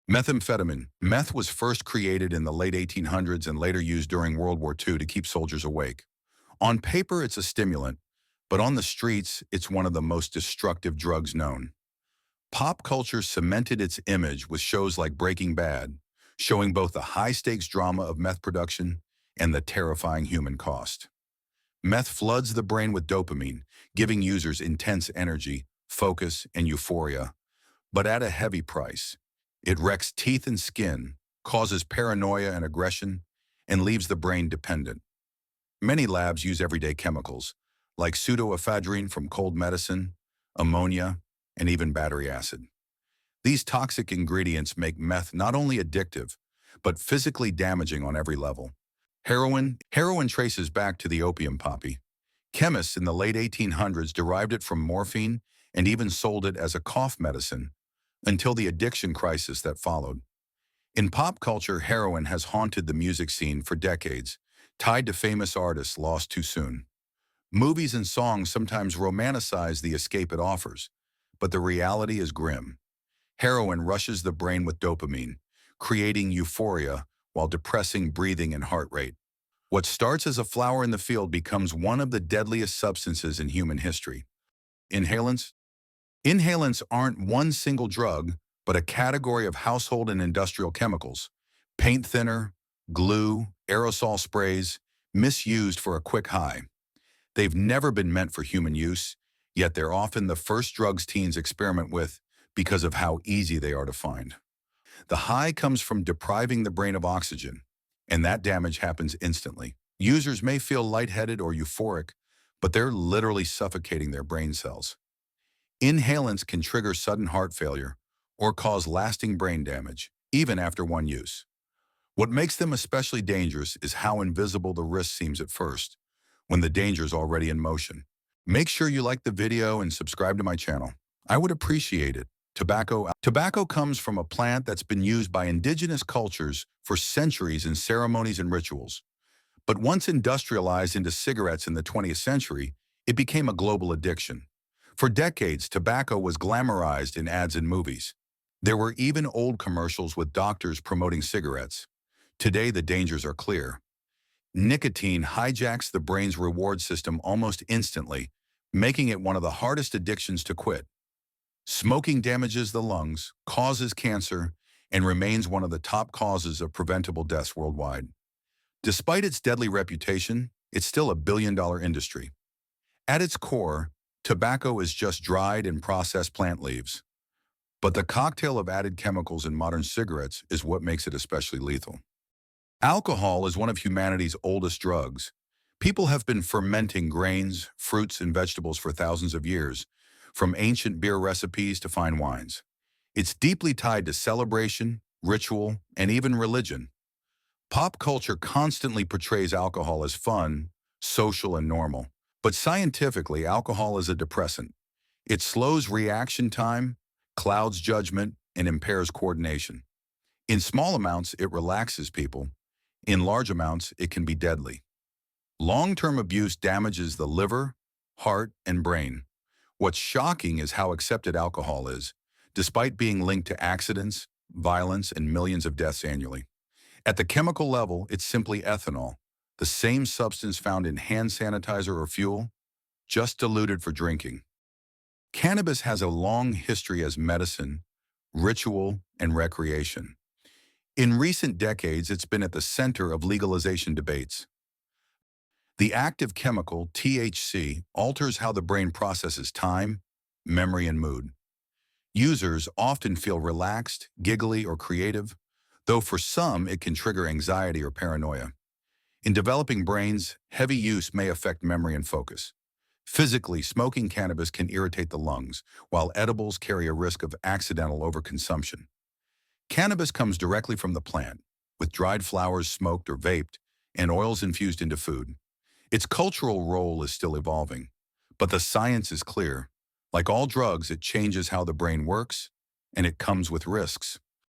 Methamphetamine. Meth was first created in the late 1800s and later used during World War II to keep soldiers awake. On paper, it's a stimulant, but on the streets, it's one of the most destructive drugs known. Pop culture cemented its image with shows like Breaking Bad, showing both the high-stakes drama of meth production and the terrifying human cost. Meth floods the brain with dopamine, giving users intense energy, focus, and euphoria, but at a heavy price. It wrecks teeth and skin, causes paranoia and aggression, and leaves the brain dependent. Many labs use everyday chemicals, like pseudoephedrine from cold medicine, ammonia, and even battery acid. These toxic ingredients make meth not only addictive, but physically damaging on every level. Heroin traces back to the opium poppy. Chemists in the late 1800s derived it from morphine and even sold it as a cough medicine until the addiction crisis that followed. In pop culture, heroin has haunted the music scene for decades, tied to famous artists lost too soon. Movies and songs sometimes romanticize the escape it offers, but the reality is grim. Heroin rushes the brain with dopamine, creating euphoria while depressing breathing and heart rate. What starts as a flower in the field becomes one of the deadliest substances in human history. Inhalants? Inhalants aren't one single drug, but a category of household and industrial chemicals. Paint thinner, glue, aerosol sprays, misused for a quick high. They've never been meant for human use, yet they're often the first drugs teens experiment with because of how easy they are to find. The high comes from depriving the brain of oxygen, and that damage happens instantly. Users may feel lightheaded or euphoric, but they're literally suffocating their brain cells. Inhalants can trigger sudden heart failure or cause lasting brain damage, even after one use. What makes them especially dangerous is how invisible the risk seems at first, when the danger is already in motion. Make sure you like the video and subscribe to my channel. I would appreciate it. Tobacco comes from a plant that's been used by indigenous cultures for centuries in ceremonies and rituals. But once industrialized into cigarettes in the 20th century, it became a global addiction. For decades, tobacco was glamorized in ads and movies. There were even old commercials with doctors promoting cigarettes. Today, the dangers are clear. Nicotine hijacks the brain's reward system almost instantly, making it one of the hardest addictions to quit. Smoking damages the lungs, causes cancer, and remains one of the top causes of preventable deaths worldwide. Despite its deadly reputation, it's still a billion-dollar industry. At its core, tobacco is just dried and processed plant leaves. But the cocktail of added chemicals in modern cigarettes is what makes it especially lethal. Alcohol is one of humanity's oldest drugs. People have been fermenting grains, fruits, and vegetables for thousands of years, from ancient beer recipes to fine wines. It's deeply tied to celebration, ritual, and even religion. Pop culture constantly portrays alcohol as fun, social, and normal. But scientifically, alcohol is a depressant. It slows reaction time, clouds judgment, and impairs coordination. In small amounts, it relaxes people. In large amounts, it can be deadly. Long-term abuse damages the liver, heart, and brain. What's shocking is how accepted alcohol is, despite being linked to accidents, violence, and millions of deaths annually. At the chemical level, it's simply ethanol, the same substance found in hand sanitizer or fuel, just diluted for drinking. Cannabis has a long history as medicine, ritual, and recreation. In recent decades, it's been at the center of legalization debates. The active chemical, THC, alters how the brain processes time, memory, and mood. Users often feel relaxed, giggly, or creative, though for some it can trigger anxiety or paranoia. In developing brains, heavy use may affect memory and focus. Physically, smoking cannabis can irritate the lungs, while edibles carry a risk of accidental overconsumption. Cannabis comes directly from the plant, with dried flowers smoked or vaped, and oils infused into food. Its cultural role is still evolving, but the science is clear. Like all drugs, it changes how the brain works, and it comes with risks.